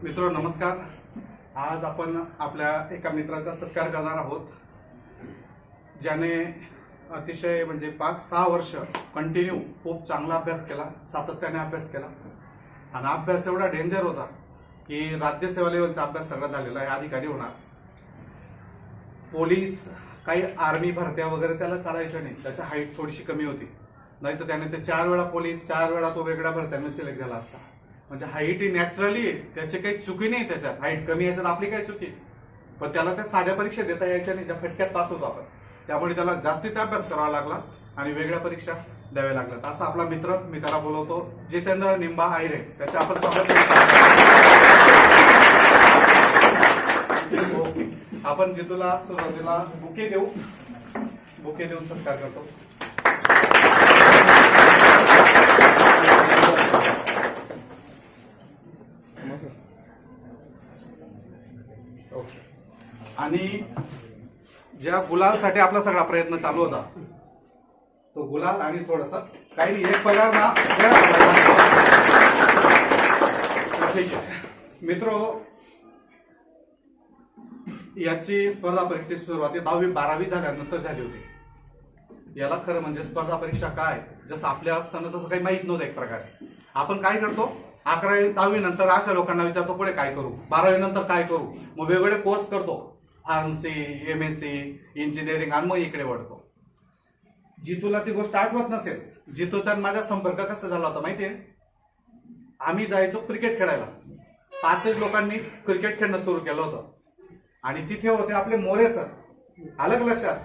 मित्र नमस्कार। आज आपण आपल्या एका मित्राचा सत्कार करणार आहोत, ज्याने अतिशय म्हणजे 5-6 वर्ष कंटिन्यू खूप चांगला अभ्यास केला, सातत्याने अभ्यास केला आणि अभ्यास एवढा डेंजर होता की राज्यसेवा लेवलचा अभ्यास सगळा झालेला आहे, अधिकारी होणार। पोलीस काही आर्मी भरत्या वगैरे त्याला चालायच्या नाही, त्याची हाईट थोडीशी कमी होती, नाही तर त्याने ते 4 वेळा पोलीस 4 वेळा तो वेगळ्या भरत्याने सिलेक्ट झाला असता। म्हणजे हाईट ही नॅचरली आहे, त्याची काही चुकी नाही, त्याच्यात हाईट कमी याच्यात आपली काही चुकी, पण त्याला त्या साध्या परीक्षा देता यायच्या नाही ज्या फटक्यात पास होतो आपण, त्यामुळे त्याला जास्तीचा अभ्यास करावा लागला आणि वेगळ्या परीक्षा द्याव्या लागल्यात। असा आपला मित्र, मी त्याला बोलवतो जितेंद्र निंबा आयरे, त्याचे आपण स्वागत करतो। आपण जितूला सुरुवातीला बुके देऊन सत्कार करतो। आणि ज्या गुलालसाठी आपला सगळा प्रयत्न चालू होता, तो गुलाल आणि थोडस काही नाही, एक पगार ना ठीक आहे मित्रो। याची स्पर्धा परीक्षेची सुरुवात 10वी-12वी झाल्यानंतर झाली होती। याला खरं म्हणजे स्पर्धा परीक्षा काय, जसं आपल्या असताना तसं काही माहित नव्हतं। एक प्रकारे आपण काय करतो, 11वी-10वी नंतर अशा लोकांना विचारतो पुढे काय करू, 12वी नंतर काय करू, मग वेगवेगळे कोर्स करतो, फार्मसी, MSc, इंजिनिअरिंग, आणि मग इकडे वळतो। जितूला ती गोष्ट आठवत नसेल, जितूचा माझा संपर्क कसा झाला होता माहितीये, आम्ही जायचो क्रिकेट खेळायला, 5 लोकांनी क्रिकेट खेळणं सुरू केलं होतं आणि तिथे होते आपले मोरे सर, आलं का लक्षात,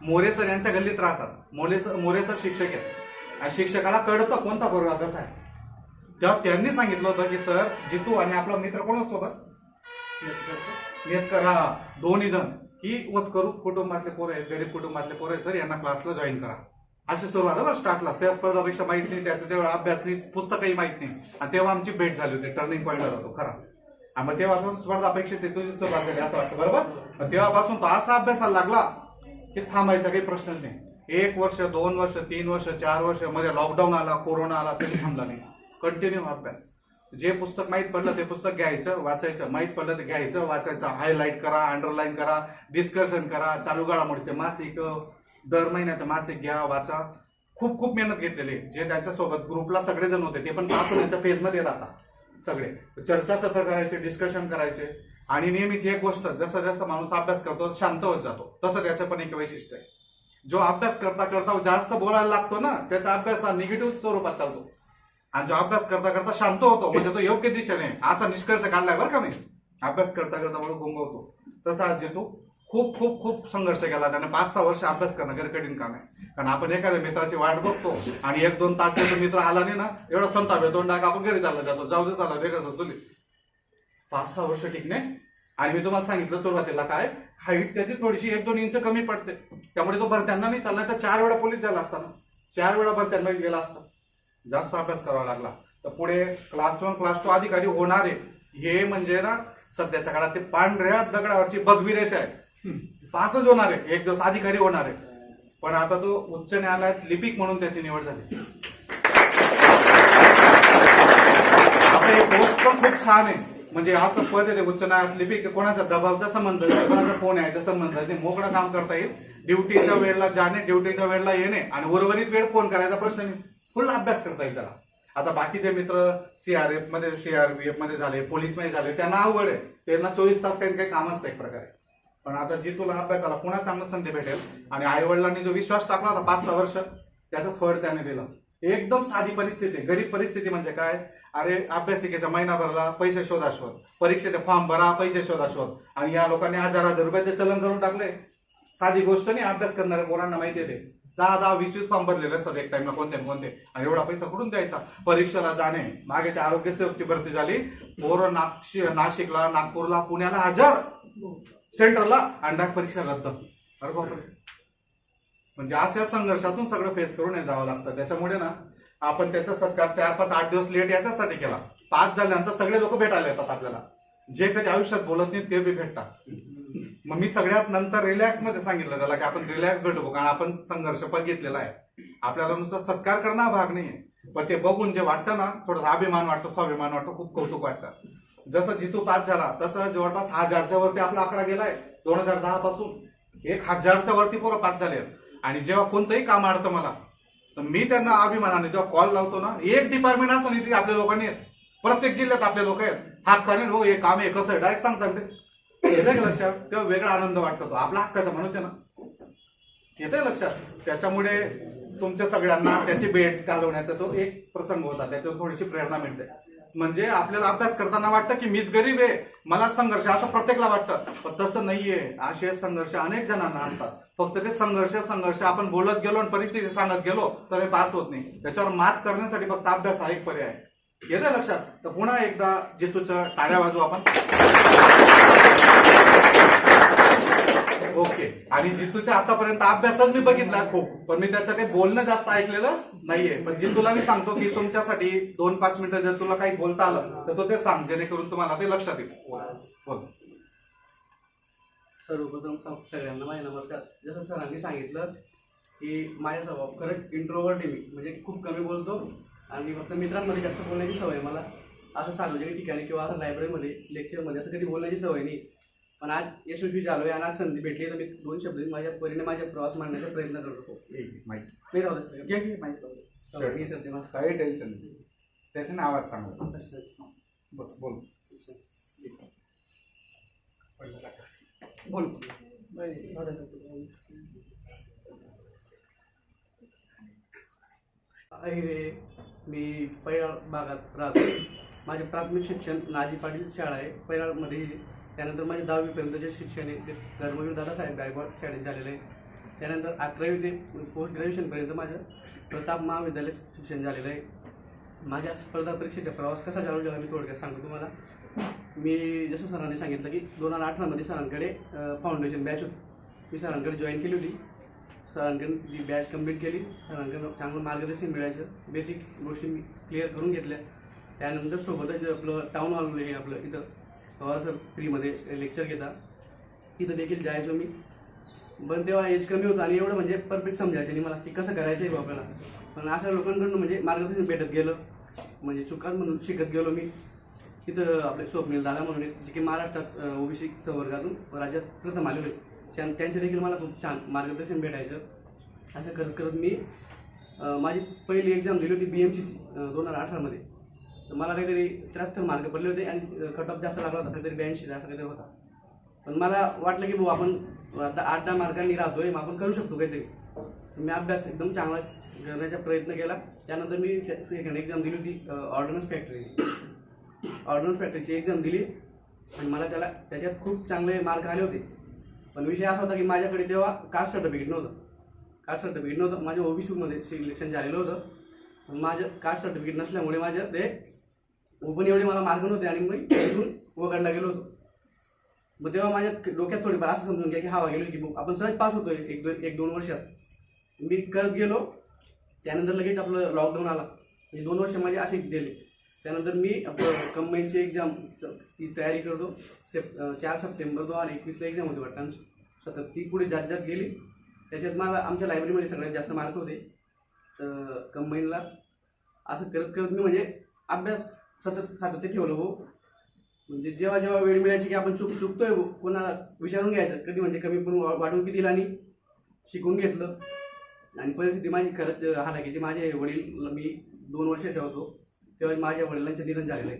मोरे सर यांच्या गल्लीत राहतात। मोरे सर शिक्षक आहेत आणि शिक्षकाला कळतं कोणता पोरगा कसा आहे, तेव्हा त्यांनी सांगितलं होतं की सर जितू आणि आपला मित्र कोणासोबत नेतकर, हा दोन्ही जण की वतकरू कुटुंबातले पोरं आहेत, गरीब कुटुंबातले पोरं आहेत सर, यांना क्लासला जॉईन करा। अशी सुरुवात बरं स्टार्टला, त्या स्पर्धापेक्षा माहित नाही, त्याचं तेवढा अभ्यास नाही, पुस्तकही माहित नाही, आणि तेव्हा आमची भेट झाली होती, टर्निंग पॉईंट होतो खरा। मग तेव्हापासून स्पर्धा परीक्षेत तुझी सुरुवात झाली असं वाटतं, बरोबर। तेव्हापासून तो असा अभ्यासाला लागला की थांबायचा काही प्रश्नच नाही। 1 वर्ष, 2 वर्ष, 3 वर्ष, 4 वर्ष, मध्ये लॉकडाऊन आला, कोरोना आला, तरी थांबला नाही, कंटिन्यू अभ्यास। जे पुस्तक माहित पडलं ते पुस्तक घ्यायचं, वाचायचं, माहित पडलं ते घ्यायचं, वाचायचं, हायलाइट करा, अंडरलाईन करा, डिस्कशन करा, चालू घडामोडीचे मासिक, दर महिन्याचं मासिक घ्या, वाचा। खूप मेहनत घेतलेली, जे त्याच्यासोबत ग्रुपला सगळेजण होते ते पण पास फेजमध्ये राहतात, सगळे चर्चासत्र करायचे, डिस्कशन करायचे। आणि नेहमीची एक गोष्ट, जसं जसं माणूस अभ्यास करतो शांत होत जातो, तसं त्याचं पण एक वैशिष्ट्य आहे, जो अभ्यास करता करता जास्त बोलायला लागतो ना, त्याचा अभ्यास हा निगेटिव्ह स्वरूपात चालतो, आणि जो अभ्यास करता करता शांत होतो म्हणजे तो योग्य दिशेने, असा निष्कर्ष काढलाय बरं का मी। अभ्यास करता करता म्हणून गुंगवतो, तसा जितू खूप संघर्ष केला त्याने। 5-6 वर्ष अभ्यास करणं गैर कठीण काम आहे, कारण आपण एखाद्या मित्राची वाट बघतो आणि 1-2 तास त्याचा मित्र आला नाही ना, एवढा संताप येतो, आपण घरी चालला जातो, जाऊ दे चालला ते कसं तुली 5-6 वर्ष टिकणे। आणि मी तुम्हाला सांगितलं सुरुवातीला काय, हाईट त्याची थोडीशी 1-2 इंच कमी पडते, त्यामुळे तो भरत्यांना नाही चालला, तर 4 वेळा पोलीस झाला असता ना, 4 वेळा भरत्यांना गेला असता, जास्त अभ्यास करावा लागला। तर पुढे क्लास 1 क्लास 2 अधिकारी होणार आहे, हे म्हणजे ना सध्याच्या काळात ते पांढऱ्या दगडावरची भगवी रेषा आहे, पासच होणार आहे, एक दिवस अधिकारी होणार आहे। पण आता तो उच्च न्यायालयात लिपिक म्हणून त्याची निवड झाली। आता हे पोस्ट पण खूप छान आहे, म्हणजे असं पद आहे उच्च न्यायालयात लिपिक, कोणाचा दबावचा संबंध नाही, कोणाचा फोन यायचा संबंध नाही, मोकळं काम करता येईल, ड्युटीच्या वेळेला जाणे, ड्युटीच्या वेळेला येणे, आणि उर्वरित वेळ फोन करायचा प्रश्न नाही, फुल अभ्यास करता येईल त्याला। आता बाकीचे मित्र CRF मध्ये, CRPF मध्ये झाले, पोलीस मध्ये झाले, त्यांना अवघड आहे, त्यांना 24 तास काही काम असतं एक प्रकारे। पण आता जितूला अभ्यासाला पुन्हा चांगलं संधी भेटेल, आणि आई वडिलांनी जो विश्वास टाकला होता 5-6 वर्ष, त्याचं फळ त्याने दिलं। एकदम साधी परिस्थिती, गरीब परिस्थिती म्हणजे काय, अरे अभ्यासिकेच्या महिनाभरला पैसे शोध, परीक्षेचे फॉर्म भरा, पैसे शोध, आणि या लोकांनी 1000 रुपयाचे चलन करून टाकले। साधी गोष्ट नाही, अभ्यास करणाऱ्या पोरांना माहिती आहे, 10-20 फॉर्म भरलेले असतात एक टाइमला, कोणते, आणि एवढा पैसा कुठून द्यायचा, परीक्षेला जाणे। मागे त्या आरोग्य सेवकची भरती झाली, पोरं नाशिकला, नागपूरला, पुण्याला 1000 सेंटरला, आणि परीक्षा रद्द। अरे बापरे, म्हणजे अशा संघर्षातून सगळं फेस करून जावं लागतं। त्याच्यामुळे ना आपण त्याचा सत्कार 4-5-8 दिवस लेट याच्यासाठी केला, पास झाल्यानंतर सगळे लोक भेटायला येतात आपल्याला, जे कधी आयुष्यात बोलत नाही ते बी भेटतात। मग मी सगळ्यात नंतर रिलॅक्स मध्ये सांगितलं त्याला की आपण रिलॅक्स भेटू, कारण आपण संघर्ष बघितलेला आहे, आपल्याला नुसतं सत्कार करणं भाग नाहीये, पण ते बघून जे वाटतं ना, थोडा अभिमान वाटतो, स्वाभिमान वाटतो, खूप कौतुक वाटतं। जसं जितू पास झाला तसं जवळपास 1000च्या वरती आपला आकडा गेलाय 2010 पासून। 1000च्या वरती पोरं पास झाले। आणि जेव्हा कोणतंही काम अडतं मला, तर मी त्यांना अभिमानाने जेव्हा कॉल लावतो ना, एक डिपार्टमेंट असं नाही आपल्या लोकांनी आहेत, प्रत्येक जिल्ह्यात आपले लोक आहेत, हक्काने हो हे काम आहे कसं आहे डायरेक्ट सांगतात ते, येते का लक्षात? तेव्हा वेगळा आनंद वाटतो, तो आपला हक्काचा माणूस आहे ना, येते लक्षात। त्याच्यामुळे तुमच्या सगळ्यांना त्याची भेट घालवण्याचा तो एक प्रसंग होता, त्याच्यावर थोडीशी प्रेरणा मिळते। म्हणजे आपल्याला अभ्यास करताना वाटतं की मीच गरीब आहे, मला संघर्ष, असं प्रत्येकाला वाटतं, पण तसं नाहीये। असे संघर्ष अनेक जणांना असतात, फक्त ते संघर्ष आपण बोलत गेलो आणि परिस्थिती सांगत गेलो तर हे पास होत नाही। त्याच्यावर मात करण्यासाठी फक्त अभ्यास हा एक पर्याय आहे, येते लक्षात? तर पुन्हा एकदा जितूचं टाळ्या वाजवू आपण। ओके। आणि जितूच्या आतापर्यंत अभ्यासच मी बघितला खूप, पण मी त्याचं काही बोलणं जास्त ऐकलेलं नाहीये। पण जितूला मी सांगतो की तुमच्यासाठी 2-5 मिनिटं जर तुला काही बोलता आलं तर तो ते सांग, जेणेकरून तुम्हाला ते लक्षात येईल। बोल। सर्वप्रथम सगळ्यांना माझे नमस्कार। जसं सरांनी सांगितलं की माझा स्वभाव खरंच इंट्रोवर्ट आहे, मी म्हणजे खूप कमी बोलतो आणि फक्त मित्रांमध्ये जास्त बोलण्याची सवय आहे मला। असं सार्वजनिक ठिकाणी किंवा असं लायब्ररीमध्ये लेक्चरमध्ये असं कधी बोलण्याची सवय नाही, पण आज यशस्वी झालो आहे आणि आज संधी भेटली तर मी 2 शब्द माझ्या परीने माझा प्रवास मांडण्याचा प्रयत्न करतो। नाही राहू दे माहिती काही टेन्शन नाही, त्याचे आवाज चांगला बस बोल बोल। रे मी पैराळ भागात राहतो। माझे प्राथमिक शिक्षण नाजी पाटील शाळा आहे पैराळमध्ये, त्यानंतर माझे 10वी पर्यंतचे शिक्षण आहे ते धर्मवीर दादासाहेब गायकवाड शाळेत झालेलं आहे। त्यानंतर 11वी ते पोस्ट ग्रॅज्युएशनपर्यंत माझं प्रताप महाविद्यालयात शिक्षण झालेलं आहे। माझ्या स्पर्धा परीक्षेचा प्रवास कसा चालू झाला मी थोडक्यात सांगतो तुम्हाला। मी जसं सरांनी सांगितलं की 2018मध्ये सरांकडे फाउंडेशन बॅच होती, मी सरांकडे जॉईन केली होती। सरांकडे ती बॅच कंप्लीट केली, सरांकडे चांगलं मार्गदर्शन मिळायचं, बेसिक गोष्टी मी क्लिअर करून घेतल्या। त्यानंतर सोबतच आपलं टाऊन हॉल हे आपलं इथं पवार सर फ्रीमध्ये लेक्चर घेता, तिथं देखील जायचो मी। पण तेव्हा एज कमी होतं आणि एवढं म्हणजे परफेक्ट समजायचं नाही मला की कसं करायचं आहे आपल्याला, पण अशा लोकांकडून म्हणजे मार्गदर्शन भेटत गेलं, म्हणजे चुकात म्हणून शिकत गेलो मी। तिथं आपले स्वप्नील दादा म्हणून जे की महाराष्ट्रात ओबीसी संवर्गातून राज्यात प्रथम आले होते, त्यांचे देखील मला खूप छान मार्गदर्शन भेटायचं। असं करत करत मी माझी पहिली एक्झाम दिली होती BMCची 2018मध्ये, तर मला काहीतरी 73 मार्क पडले होते आणि कट ऑफ जास्त लागला होता, काहीतरी 82 असं काहीतरी होता। पण मला वाटलं की भाऊ आपण आता 8-10 मार्कांनी राहतोय, मग आपण करू शकतो काहीतरी। मी अभ्यास एकदम चांगला करण्याचा प्रयत्न केला। त्यानंतर मी सेकंड एक्झाम दिली होती ऑर्डनन्स फॅक्टरीची एक्झाम दिली आणि मला त्याच्यात खूप चांगले मार्क आले होते। पण विषय असा होता की माझ्याकडे तेव्हा कास्ट सर्टिफिकेट नव्हतं, माझ्या ओबीसीमध्ये सिलेक्शन झालेलं होतं, पण माझं कास्ट सर्टिफिकेट नसल्यामुळे माझं ते ओपन एवढे मला मार्क नव्हते आणि मी तिथून वगळला गेलो होतो। मग तेव्हा माझ्या डोक्यात थोडीफार असं समजून घ्या की हवा गेलो की आपण सहज पास होतोय 1-2 वर्षात। मी करत गेलो, त्यानंतर लगेच आपलं लॉकडाऊन आला, म्हणजे 2 वर्ष माझे असे गेले। त्यानंतर मी आपलं कंबाईनची एक्झाम ती तयारी करतो, 4 सप्टेंबर 2021ला एक्झाम होती वाटतं आमची, सतत ती पुढे जात गेली। त्याच्यात मला आमच्या लायब्ररीमध्ये सगळ्यात जास्त मार्क होते कंबाईनला। असं करत करत मी म्हणजे अभ्यास सातत्य ठेवलं हो, म्हणजे जेव्हा जेव्हा वेळ मिळायची की आपण चुकतोय कोणाला विचारून घ्यायचं, कधी म्हणजे कमी पण वाटून की दिला आणि शिकून घेतलं। आणि परिस्थिती माझी खरंच हालाकीची, माझे वडील, मी 2 वर्षाचा होतो तेव्हा माझ्या वडिलांचं निधन झालेलं आहे।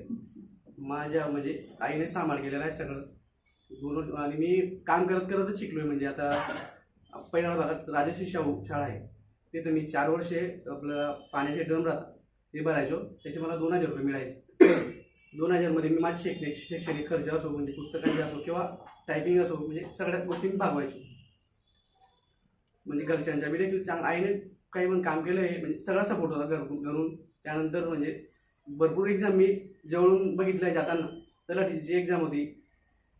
माझ्या म्हणजे आईने सांभाळ केलेला आहे सगळं 2 वर्ष, आणि मी काम करतच शिकलोय। म्हणजे आता पैराळ भागात राजश्री शाहू शाळा आहे, तिथं मी 4 वर्षे आपलं पाण्याचे ड्रम राहतात ते भरायचो, त्याचे मला 2000 रुपये मिळायचे। 2000 मध्ये मी माझे शैक्षणिक खर्च असो, म्हणजे पुस्तकांचे असो किंवा टायपिंग असो, म्हणजे सगळ्याच गोष्टी मी भागवायचो। म्हणजे घरच्यांच्या मी देखील आईने काही पण काम केलं आहे, म्हणजे सगळा सपोर्ट होता घरून। त्यानंतर म्हणजे भरपूर एक्झाम मी जवळून बघितल्या जाताना। तलाठीची जी एक्झाम होती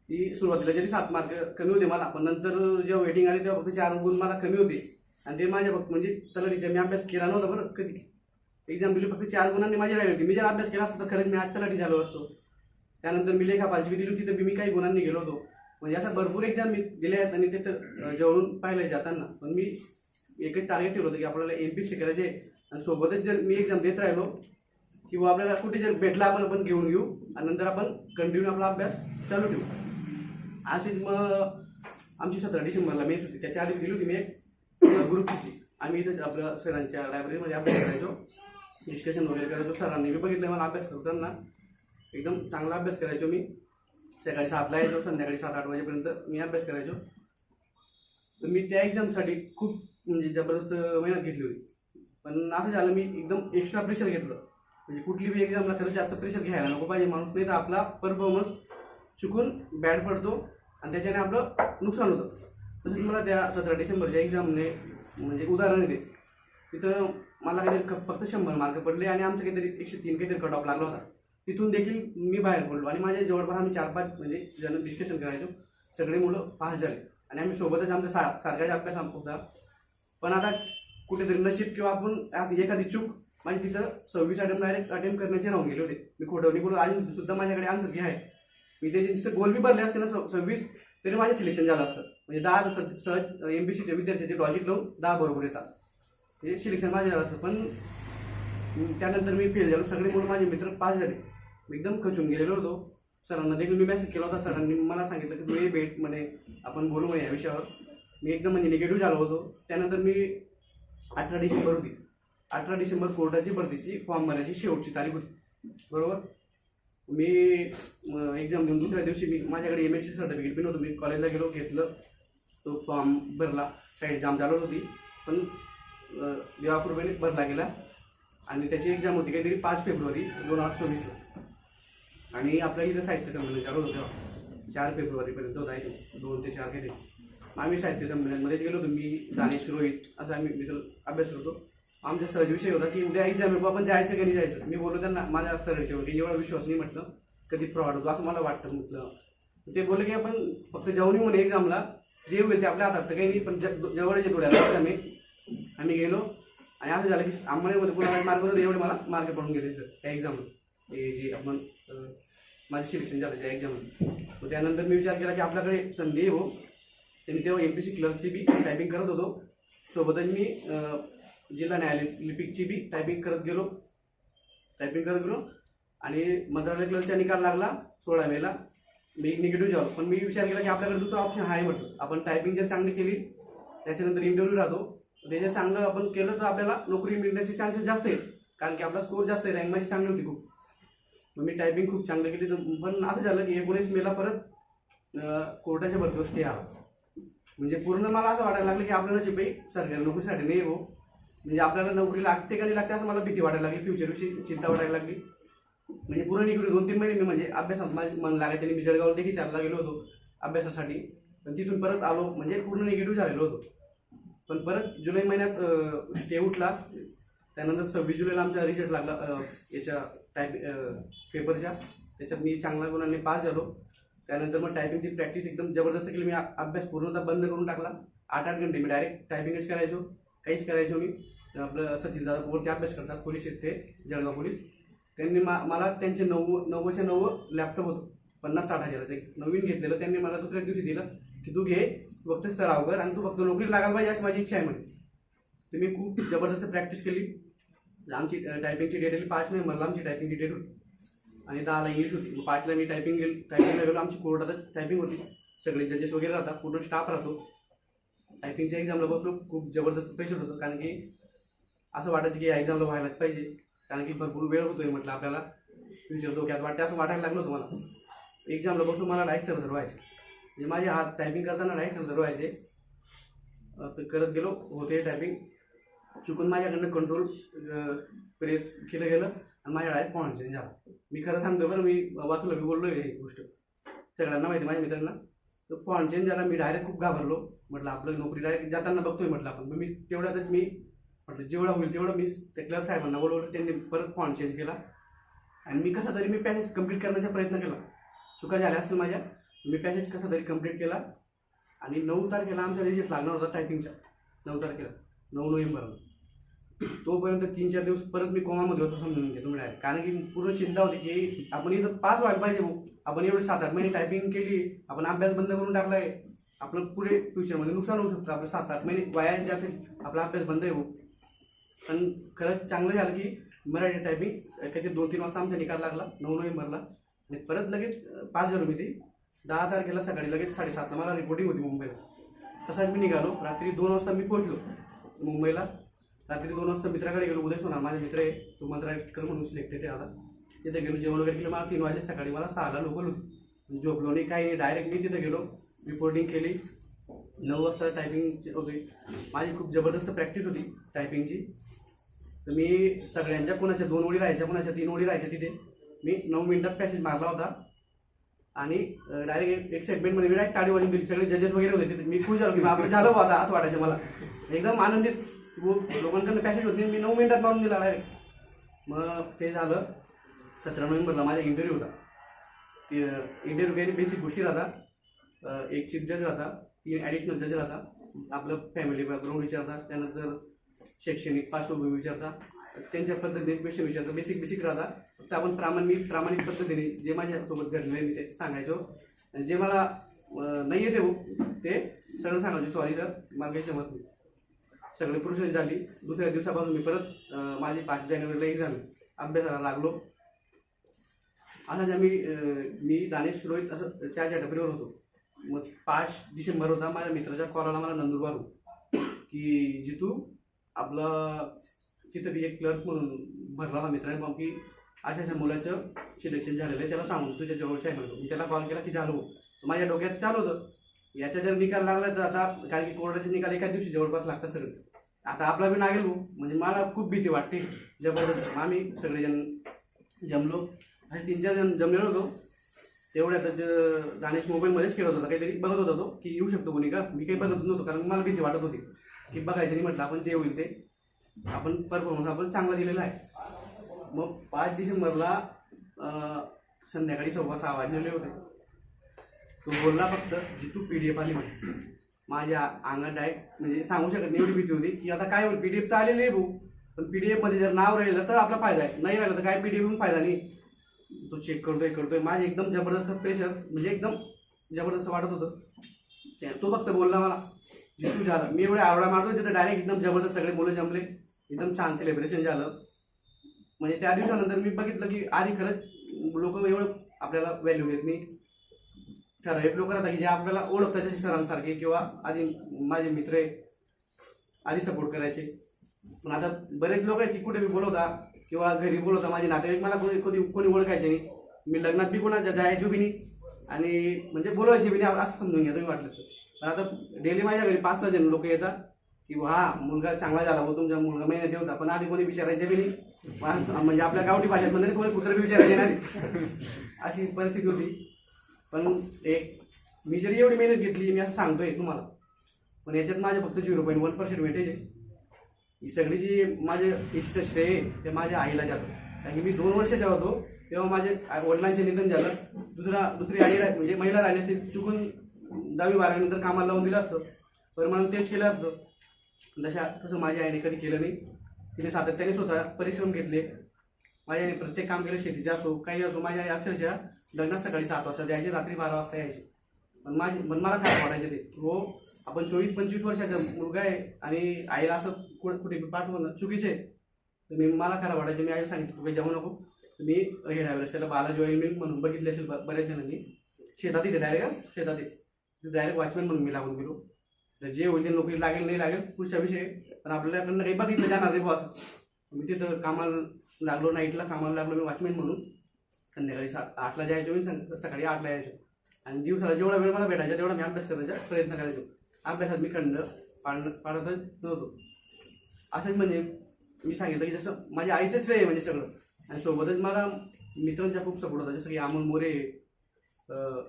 ती सुरुवातीला जरी 7 मार्क कमी होते मला, पण नंतर जेव्हा वेटिंग आली तेव्हा फक्त 4 गुण मला कमी होते। आणि ते माझ्या फक्त म्हणजे तलाठीच्या मी अभ्यास केला नव्हता बरं कधी, एक्झाम दिली फक्त 4 गुणांनी माझी राहिली होती। मी जर अभ्यास केला असता तर खरंच मी आज तलाठी झालो असतो। त्यानंतर मी लेखापालची दिली होती तर मी काही गुणांनी गेलो होतो। म्हणजे अशा भरपूर एक्झाम मी दिल्या आहेत आणि ते जवळून पाहिलं जाताना। पण मी एकच टार्गेट ठेवलं होतं की आपल्याला MPSC करायचे, आणि सोबतच जर मी एक्झाम देत राहिलो किंवा आपल्याला कुठे जर भेटला आपण घेऊन घेऊ आणि नंतर आपण कंटिन्यू आपला अभ्यास चालू ठेवू. अशीच मग आमची 17 डिसेंबरला मेस होती. त्याच्या आधी गेली होती मी एक ग्रुपची. आम्ही इथं आपल्या सरांच्या लायब्ररीमध्ये अभ्यास करायचो, डिस्कशन वगैरे करायचो. सरांनी मी बघितलं मला अभ्यास करताना एकदम चांगला अभ्यास करायचो. मी सकाळी 7ला यायचो, संध्याकाळी 7-8 वाजेपर्यंत मी अभ्यास करायचो. तर मी त्या एक्झामसाठी खूप म्हणजे जबरदस्त मेहनत घेतली होती. पण असं झालं मी एकदम एक्स्ट्रा प्रेशर घेतलं. म्हणजे कुठली बी एक्झामला खरंच जास्त प्रेशर घ्यायला नको पाहिजे माणूस, नाही तर आपला परफॉर्मन्स चुकून बॅड पडतो आणि त्याच्याने आपलं नुकसान होतं. तसंच मला त्या 17 डिसेंबरच्या एक्झामने म्हणजे उदाहरण येते. तिथं मला काहीतरी फक्त 100 मार्क पडले आणि आमचं काहीतरी 103 काहीतरी कट ऑफ लागला होता. तिथून देखील मी बाहेर पडलो आणि माझ्या जवळपास आम्ही 4-5 म्हणजे जण डिस्कशन करायचो. सगळे मुलं पास झाले आणि आम्ही सोबतच आमच्या सारखाच अभ्यास होता. पण आता कुठेतरी नशीब किंवा आपण एखादी चूक म्हणजे तिथं 26 अटेम्प्ट करण्याचे राहून गेले होते. मी खोटवणी करून अजून सुद्धा माझ्याकडे आन्सर की आहे. मी ते नुसतं गोल बी भरले असते ना 26 तरी माझे सिलेक्शन झालं असतं. म्हणजे 10 सहज MPSCच्या विद्यार्थ्याचे लॉजिक लावून 10 बरोबर येतात, हे सिलेक्शन माझे झालं असतं. पण त्यानंतर मी फेल झालो. सगळे मुलं माझे मित्र पास झाले. मी एकदम खचून गेलेलो होतो. सरांना देखील मी मेसेज केला होता. सरांनी मला सांगितलं की तू भेट म्हणे, आपण बोलू म्हणे या विषयावर. मी एकदम म्हणजे निगेटिव्ह झालो होतो. त्यानंतर मी 18 डिसेंबर होती. 18 डिसेंबर कोर्टाची भरतीची फॉर्म भरायची शेवटची तारीख होती, बरोबर. मी एक्झाम देऊन दुसऱ्या दिवशी मी माझ्याकडे MSc सर्टिफिकेट पण होतं. मी कॉलेजला गेलो, घेतलं, तो फॉर्म भरला. साईड जाम चालू होती पण देवाकृपेने भरला गेला आणि त्याची एक्झाम होती काहीतरी 5 फेब्रुवारी 2024ला. आणि आपल्या इथं साहित्य संमेलन चालू होतं तेव्हा 4 फेब्रुवारीपर्यंत होता आहे, 2 ते 4 काहीतरी. आम्ही साहित्य संमेलनमध्येच गेलो होतो. मी, दानेश, रोहित असं आम्ही मित्र अभ्यास करतो. आमचा सहज विषय होता की उद्या एक्झाम आहे, आपण जायचं की नाही जायचं. मी बोललो त्यांना माझ्या सर विषयावर एवढा विश्वास नाही, म्हटलं कधी फ्रॉड होतो असं मला वाटतं. म्हटलं ते बोलले की आपण फक्त जाऊन येऊ म्हणे एक्झामला, जे होईल ते आपल्या हातात तर काही नाही, पण जवळच्या थोड्या एक्झाम आहे. आम्ही गेलो आणि असं झालं की आंबण्यामध्ये कुणाला मार्क होते एवढे मला मार्क पडून गेले त्या एक्झामला. हे जे आपण माझं सिलेक्शन झालं त्या एक्झाममध्ये. मग त्यानंतर मी विचार केला की आपल्याकडे संधी आहे हो. तर मी तेव्हा MPSC क्लर्कची बी टायपिंग करत होतो. सोबतच मी जिल्हा न्यायालय लिपिकची बी टायपिंग करत गेलो आणि मंत्रालय क्लर्कचा निकाल लागला 16 मेला. मी निगेटिव्ह झालो. पण मी विचार केला की आपल्याकडे दुसरा ऑप्शन आहे. म्हटलं आपण टायपिंग जर चांगली केली त्याच्यानंतर इंटरव्ह्यू राहतो, ते जर चांगलं आपण केलं तर आपल्याला नोकरी मिळण्याचे चान्सेस जास्त आहेत, कारण की आपला स्कोर जास्त आहे. रँक माझी चांगली होती खूप. मग मी टायपिंग खूप चांगलं केली. पण असं झालं की 19 मेला परत कोर्टाच्या भरतीवर स्टे आला. म्हणजे पूर्ण मला असं वाटायला लागलं की आपल्याला शिपाई सरकारी नोकरीसाठी नाही हो. म्हणजे आपल्याला नोकरी लागते का नाही लागते असं मला भीती वाटायला लागली, फ्युचरविषयी चिंता वाटायला लागली. म्हणजे पूर्ण निगेटिव्ह 2-3 महिने मी म्हणजे अभ्यासात माझं मन लागायचं आणि मी जळगावला देखील चालला गेलो होतो अभ्यासासाठी. पण तिथून परत आलो म्हणजे पूर्ण निगेटिव्ह झालेलो होतो. पण परत जुलै महिन्यात स्टे उठला. त्यानंतर 26 जुलैला आमचा रिझल्ट लागला याच्या पेपरच्या. त्याच्यात मी चांगल्या गुणांनी पास झालो. त्यानंतर मग टायपिंगची प्रॅक्टिस एकदम जबरदस्त केली. मी अभ्यास पूर्णतः बंद करून टाकला. 8-8 घंटे मी डायरेक्ट टायपिंगच करायचो, काहीच करायचो मी. आपलं सतीश दादा वरती अभ्यास करतात, पोलीस आहेत ते, जळगाव पोलीस. त्यांनी मला त्यांचे 9च्या 9 लॅपटॉप होतं 50-60 हजाराचं एक नवीन घेतलेलं. त्यांनी मला दुसऱ्या दिवशी दिलं की तू घे, फक्त सराव कर आणि तू फक्त नोकरी लागायला पाहिजे अशी माझी इच्छा आहे म्हणे. तर मी खूप जबरदस्त प्रॅक्टिस केली. आमची टायपिंगची डेट आली 5 नोव्हेंबरला आमची टायपिंगची डेट होती आणि 10ला इंग्लिश होती. 5ला मी टायपिंगला गेलो. आमची कोर्टातच टायपिंग होती, सगळे जजेस वगैरे राहतात, पूर्ण स्टाफ राहतो. टायपिंगच्या एक्झामला बसलो. खूप जबरदस्त प्रेशर होतं, कारण की असं वाटायचं की या एक्झामला व्हायलाच पाहिजे, कारण की भरपूर वेळ होतोय म्हटलं आपल्याला, फ्युचर धोक्यात वाटते असं वाटायला लागलं होतं मला. एक्झामला बसून मला डायरेक्ट थरथर व्हायचे. म्हणजे माझे हात टायपिंग करताना डायरेक्ट थरथर व्हायचे. करत गेलो, होते टायपिंग. चुकून माझ्याकडनं कंट्रोल प्रेस केलं गेलं आणि माझ्या डायरेक्ट फॉन्ट चेंज झाला. मी खरं सांगतो बरं, मी वाचलं, मी बोललो ही गोष्ट सगळ्यांना माहिती, माझ्या मित्रांना. तर फॉन्ट चेंज झाला. मी डायरेक्ट खूप घाबरलो. म्हटलं आपलं नोकरी डायरेक्ट जाताना बघतोय म्हटलं आपण. मी तेवढ्यातच मी म्हटलं जेवढं होईल तेवढं मी त्या क्लर्क साहेबांना बोलवलं. त्यांनी परत फॉन्ट चेंज केला आणि मी कसा तरी मी पॅसेज कंप्लीट करण्याचा प्रयत्न केला. चुका झाल्या असतील माझ्या, मी पॅसेज कसा तरी कंप्लीट केला. आणि 9 तारखेला आमचा रिजल्ट लागणार होता टायपिंगचा, 9 तारखेला, 9 नोव्हेंबरला. तोपर्यंत 3-4 दिवस परत मी कोमामध्ये होतो, समजून घेतो मी डायरेक्ट. कारण की पूर्ण चिंता होती की आपण इथं पास व्हायला पाहिजे भाऊ. आपण एवढे 7-8 महिने टायपिंग केली, आपण अभ्यास बंद करून टाकलाय, आपलं पुढे फ्युचरमध्ये नुकसान होऊ शकतं. आपलं 7-8 महिने वाया जाते, आपला अभ्यास बंद आहे भाऊ. पण खरंच चांगलं झालं की मराठी टायपिंग काहीतरी 2-3 वाजता आमचा निकाल लागला 9 नोव्हेंबरला आणि परत लगेच पास झालो मी ती 10 तारखेला सकाळी लगेच 7:30ला मला रिपोर्टिंग होती मुंबईला. तसाच मी निघालो. रात्री 2 वाजता मी पोहोचलो मुंबईला. रात्री 2 वाजता मित्राकडे गेलो. उदय सोनार माझा मित्र आहे, तो मंत्रालयकर म्हणून सिलेक्टेड आहे आता. तिथे गेलो, जेवण वगैरे केलं. मला 3 वाजले. सकाळी मला 6ला लोकल होती. झोपलो नाही काही नाही, डायरेक्ट मी तिथे गेलो, रिपोर्टिंग केली. 9 वाजता टायपिंग होती. माझी खूप जबरदस्त प्रॅक्टिस होती टायपिंगची. तर मी सगळ्यांच्या कोणाच्या 2 ओळी राहायच्या, कोणाच्या 3 ओळी राहायच्या. तिथे मी 9 मिनिटात पॅसेज मारला होता आणि डायरेक्ट एक्साइटमेंटमध्ये मी डायरेक्ट टाळी वाजून दिली. सगळे जजेस वगैरे होते तिथे. मी खुश झालो की आपलं झालं होता असं वाटायचं मला. एकदम आनंदित. लोकांकडनं पॅसेज होती, मी 9 मिनिटात मारून दिला डायरेक्ट. मग ते झालं. 17 नोव्हेंबरला माझा इंटरव्ह्यू होता. इंटरव्ह्यू काही बेसिक गोष्टी राहतात. एक चीफ जज राहता, 3 ॲडिशनल जज राहता. आपलं फॅमिली बॅकग्राऊंड विचारतात, त्यानंतर शैक्षणिक पार्श्वभूमी विचारतात, त्यांच्या पद्धतीने क्वेश्चन विचारतात. बेसिक राहतात. फक्त आपण प्रामाणिक पद्धतीने जे माझ्यासोबत घडलेले मी ते सांगायचो. आणि जे मला नाही येते ते सगळं सांगायचो. सॉरी सर, मला काही जमत नाही. सगळी प्रोसेस झाली. दुसऱ्या दिवसापासून मी परत माझी 5 जानेवारीला एक्झाम अभ्यासाला लागलो. असं मी दानेश रोहित असं चहाच्या टपरीवर होतो. मग 5 डिसेंबर होता. माझ्या मित्राच्या कॉल आला मला नंदुरबारहून की जितू आपलं तिथं बी एक क्लर्क म्हणून भरला होता मित्राने फॉर्म की अशा मुलाचं सिलेक्शन झालेलं आहे, त्याला सांगून तुझ्या जवळच्या आहे म्हणून. मी त्याला कॉल केला की झालो. माझ्या डोक्यात चालू होतं याचा जर निकाल लागला तर आता, कारण की कोर्टाचे निकाल एका दिवशी जवळपास लागतात सगळे. आता आपला बी लागेल म्हणजे मला खूप भीती वाटते जबरदस्त. आम्ही सगळेजण जमलो, असे 3-4 जण जमलेलो होतो. तेवढ्यातच दानेश मोबाईलमध्येच खेळत होता, काहीतरी बघत होता तो की येऊ शकतो कोणी का. मी काही बघत नव्हतो कारण मला भीती वाटत होती की बघायचं नाही. म्हटलं आपण जे होईल ते आपण परफॉर्मन्स आपण चांगला दिलेला आहे. मग 5 डिसेंबरला संध्याकाळी 6:15 वाजलेले होते. तो बोलला फक्त जितू PDF आली म्हणे. माझ्या अंगात डायरेक्ट म्हणजे सांगू शकत नाही एवढी भीती होती की आता काय होईल. PDF तर आलेली आहे भाऊ, पण PDF मध्ये जर नाव राहिलं तर आपला फायदा आहे, नाही राहिलं तर काय PDF म्हणून फायदा नाही. तो चेक करतोय. माझे एकदम जबरदस्त प्रेशर म्हणजे एकदम जबरदस्त वाटत होतं. तो फक्त बोलला मला जितू झालं. मी एवढे आवडा मारतो तिथं डायरेक्ट एकदम जबरदस्त सगळे मुलं जमले. एकदम छान सेलिब्रेशन झालं. म्हणजे त्या दिवसानंतर मी बघितलं की आधी खरंच लोक एवढं आपल्याला व्हॅल्यू देत नाही. ठराविक लोक राहतात की जे आपल्याला ओळखतात सरांसारखे किंवा आधी माझे मित्र आधी सपोर्ट करायचे. पण आता बरेच लोक आहेत की कुठे बी बोलवता किंवा घरी बोलवता. माझे नातेवाईक मला कोणी ओळखायचे नाही. मी लग्नात बी कोणाच्या जायचो बी नाही आणि म्हणजे बोलवायचे बी नाही असं समजून घ्या तुम्ही वाटलं तर. पण आता डेली माझ्या घरी 5-6 जण लोक येतात की हा मुलगा चांगला झाला हो तुमचा मुलगा मेहनती होता. पण आधी कोणी विचारायचे बी नाही. म्हणजे आपल्या गावठी भाषेत म्हणजे कोणी कुत्र बी विचारायचे नाही अशी परिस्थिती होती. पण मी जरी एवढी मेहनत घेतली मी असं सांगतोय तुम्हाला, पण याच्यात माझ्या फक्त 0.1% वेटेज आहे. ही सगळी जी माझे यशाचं श्रेय आहे ते माझ्या आईला जातं. कारण की मी 2 वर्षाचा होतो तेव्हा माझ्या वडिलांचे निधन झालं. दुसरी आई म्हणजे महिला राहिली असते, चुकून 10वी-12वी नंतर कामाला लावून दिलं असतं, परमानंट तेच केलं असतं. तसं माझ्या आईने कधी केलं नाही. तिने सातत्याने स्वतः परिश्रम घेतले. माझ्या आईने प्रत्येक काम केलं, शेतीचं असो काही असो. माझ्या आई अक्षरशः लग्नात सकाळी 7 वाजता जायचे, रात्री 12 वाजता यायचे. पण मला काय वाटायचे ते की हो आपण 24-25 वर्षाचा मुलगा आहे आणि आईला असं कुठे पाठवणं चुकीचं आहे. तर मला खरं वाटायचं. मी आईला सांगितलं तू काही जाऊ नको. मी हे ड्रायव्हर त्याला बालाजी ऑइल मिल म्हणून बघितले असेल बऱ्याच जणांनी. शेतात येते डायरेक्ट वॉचमॅन म्हणून मी लागून गेलो. जे होईल ते नोकरी लागेल नाही लागेल पुढचा विषय, पण आपल्याकडनं काही बघितलं जाणार रे बॉस. मी तिथं कामाला लागलो, नाईटला कामाला लागलो मी वॉचमॅन म्हणून. संध्याकाळी 8ला जायचो मी, सकाळी 8ला यायचो. आणि दिवसाला जेवढा वेळ मला भेटायचा तेवढा मी अभ्यास करायचा प्रयत्न करायचो. अभ्यासात मी खंड पाडतच नव्हतो. असंच म्हणजे मी सांगितलं की जसं माझ्या आईचंच श्रेय म्हणजे सगळं. आणि सोबतच मला मित्रांचा खूप सपोर्ट होता, जसं की अमोल मोरे,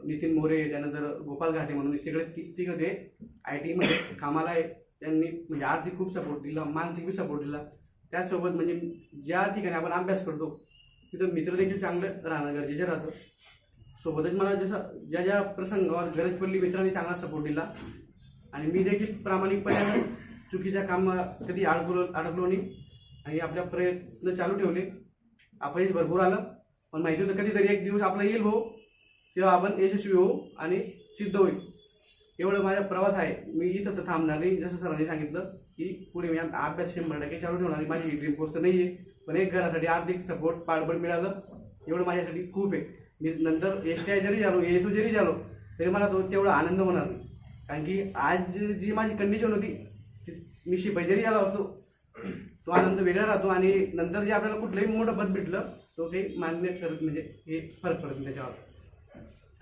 नितीन मोरे, त्यानंतर गोपाल घाटे म्हणून तिकडे तिघं ते IT मध्ये कामाला आहे. त्यांनी म्हणजे आर्थिक खूप सपोर्ट दिला, मानसिक बी सपोर्ट दिला. त्याचसोबत म्हणजे ज्या ठिकाणी आपण अभ्यास करतो तिथं मित्र देखील चांगलं राहणं गरजेचं राहतं. सोबतच मला जसं ज्या प्रसंगावर गरज पडली मित्रांनी चांगला सपोर्ट दिला. आणि मी देखील प्रामाणिकपणे चुकीच्या कामात कधी अडकलो नाही आणि आपल्या प्रयत्न चालू ठेवले. अपयश भरपूर आलं, पण माहिती होतं कधीतरी एक दिवस आपला येईल भाऊ, तेव्हा आपण यशस्वी होऊ आणि सिद्ध होईल. एवढं माझा प्रवास आहे. मी इथं तर थांबणार नाही. जसं सरांनी सांगितलं की पुढे मी अभ्यास 100% चालू ठेवणार. माझी ड्रीम पोस्ट नाहीये, पण एक घरासाठी आर्थिक सपोर्ट पाठबळ मिळालं एवढं माझ्यासाठी खूप आहे. मी नंतर STI जरी झालो, ASU जरी झालो तरी मला तेवढा आनंद होणार नाही. कारण की आज जी माझी कंडिशन होती, मी शिपाई जरी झाला असतो तो आनंद वेगळा राहतो. आणि नंतर जे आपल्याला कुठलंही मोठं पद भेटलं तो काही मान्य करत म्हणजे हे फरक पडत नाही त्याच्यावर.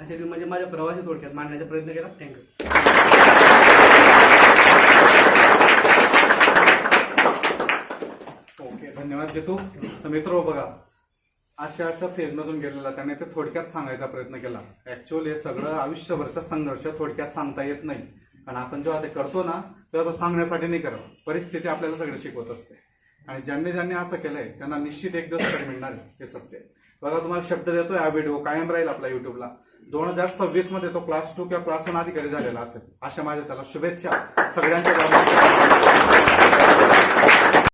अशा म्हणजे माझ्या प्रवासी थोडक्यात मांडण्याचा प्रयत्न केला. थँक्यू. ओके, धन्यवाद जितू. तर मित्र बघा, अशा फेजमधून गेलेला त्याने ते थोडक्यात सांगायचा प्रयत्न केला. ऍक्च्युअली हे सगळं आयुष्यभरचा संघर्ष थोडक्यात सांगता येत नाही, पण आपण जेव्हा ते करतो ना तेव्हा तो सांगण्यासाठी नाही करत. परिस्थिती आपल्याला सगळं शिकवत असते. आणि ज्यांनी असं केलंय त्यांना निश्चित एक दिवस तरी मिळणार आहे, हे सत्य आहे. बघा, तुम्हाला शब्द देतोय, हा व्हिडिओ कायम राहील आपल्या युट्यूबला. 2026 मध्ये तो क्लास 2 किंवा क्लास 1 अधिकारी झालेला असेल. अशा माझ्या त्याला शुभेच्छा सगळ्यांच्या.